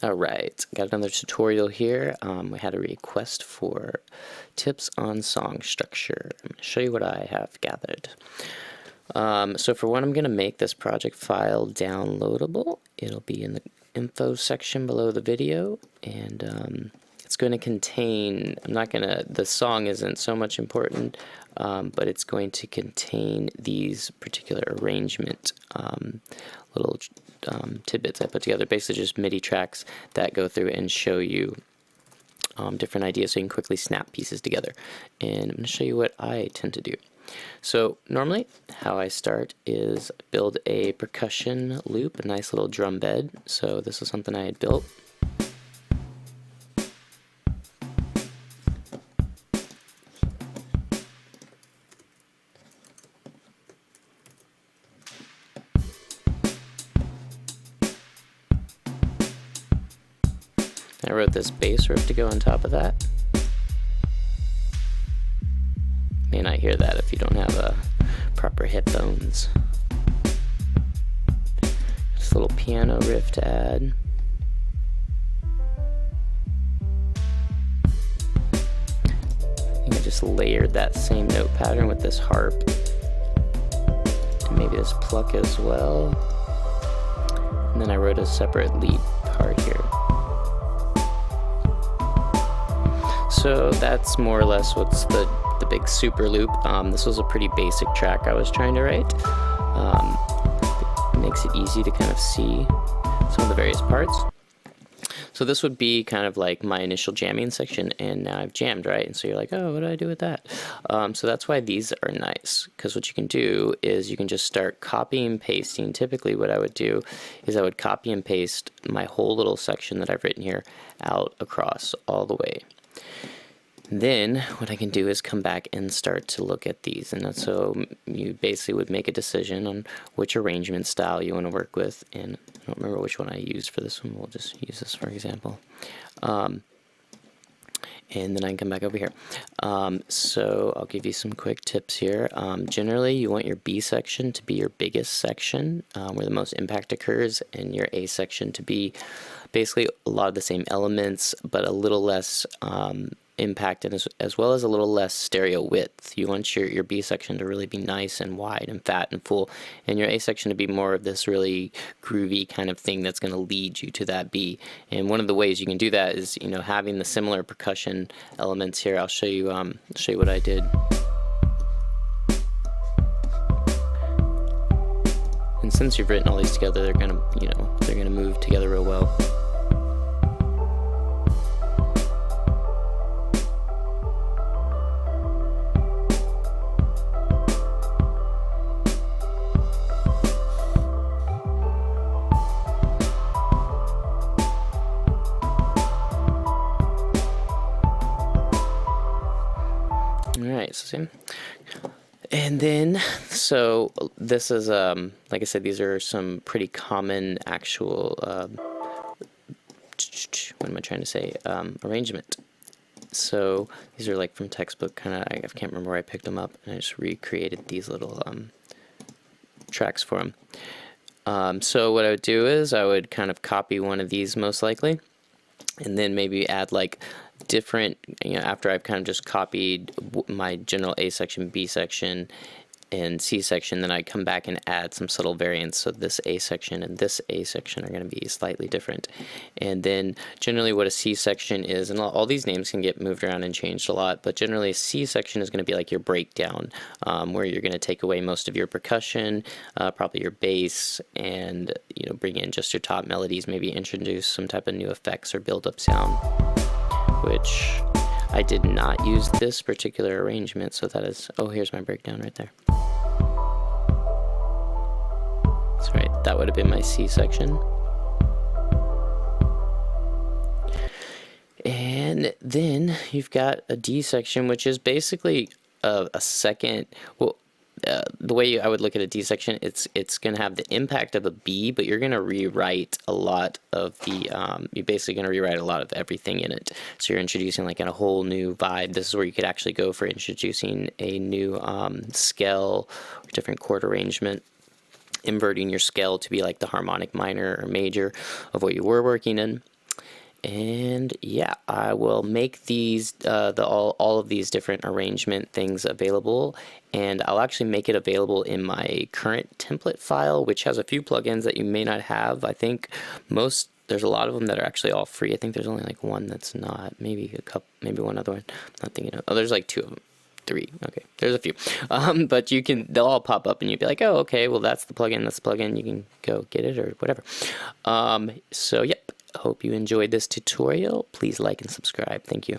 Alright, got another tutorial here. We had a request for tips on song structure. I'm going to show you what I have gathered. So for one, I'm going to make this project file downloadable. It'll be in the info section below the video, and it's going to contain, the song isn't so much important, but it's going to contain these particular arrangement little tidbits I put together, basically just MIDI tracks that go through and show you different ideas so you can quickly snap pieces together. And I'm going to show you what I tend to do. So normally how I start is build a percussion loop, a nice little drum bed. So this is something I had built. I wrote this bass riff to go on top of that. May not hear that if you don't have proper headphones. Just a little piano riff to add. I think I just layered that same note pattern with this harp. And maybe this pluck as well. And then I wrote a separate lead part here. So that's more or less what's the big super loop. This was a pretty basic track I was trying to write. It makes it easy to kind of see some of the various parts. So this would be kind of like my initial jamming section, and now I've jammed, right? And so you're like, oh, what do I do with that? So that's why these are nice, because what you can do is you can just start copying and pasting. Typically what I would do is I would copy and paste my whole little section that I've written here out across all the way. Then what I can do is come back and start to look at these, and that's so you basically would make a decision on which arrangement style you want to work with. And I don't remember which one I used for this one. We'll just use this for example. And then I can come back over here. So I'll give you some quick tips here. Generally you want your B section to be your biggest section, where the most impact occurs, and your A section to be basically a lot of the same elements but a little less impacted, as well as a little less stereo width. You want your B section to really be nice and wide and fat and full, and your A section to be more of this really groovy kind of thing that's going to lead you to that B. And one of the ways you can do that is, you know, having the similar percussion elements here. I'll show you what I did. And since you've written all these together, they're gonna move together real well. Alright, so same. And then, so this is, like I said, these are some pretty common actual, what am I trying to say, arrangement. So these are like from textbook, kind of, I can't remember where I picked them up, and I just recreated these little tracks for them. So what I would do is I would kind of copy one of these most likely, and then maybe add like different, after I've kind of just copied my general A section, B section, and C section, then I come back and add some subtle variants. So this A section and this A section are going to be slightly different. And then generally what a C section is, and all these names can get moved around and changed a lot, but generally a C section is going to be like your breakdown, where you're going to take away most of your percussion, probably your bass, and bring in just your top melodies, maybe introduce some type of new effects or build up sound, which I did not use this particular arrangement, so that is, oh, here's my breakdown right there. That's right, that would have been my C section. And then you've got a D section, which is basically a second, well, the way I would look at a D section, it's going to have the impact of a B, but you're going to rewrite a lot of the, you're basically going to rewrite a lot of everything in it. So you're introducing like a whole new vibe. This is where you could actually go for introducing a new scale or different chord arrangement, inverting your scale to be like the harmonic minor or major of what you were working in. And yeah, I will make these all of these different arrangement things available, and I'll actually make it available in my current template file, which has a few plugins that you may not have. I think there's a lot of them that are actually all free. I think there's only like one that's not, maybe a couple, maybe one other one. I'm not thinking of. Oh, there's like 2 of them. 3. Okay, there's a few. But they'll all pop up and you'll be like, oh, okay, well, that's the plugin. You can go get it or whatever. So, yep. Hope you enjoyed this tutorial. Please like and subscribe. Thank you.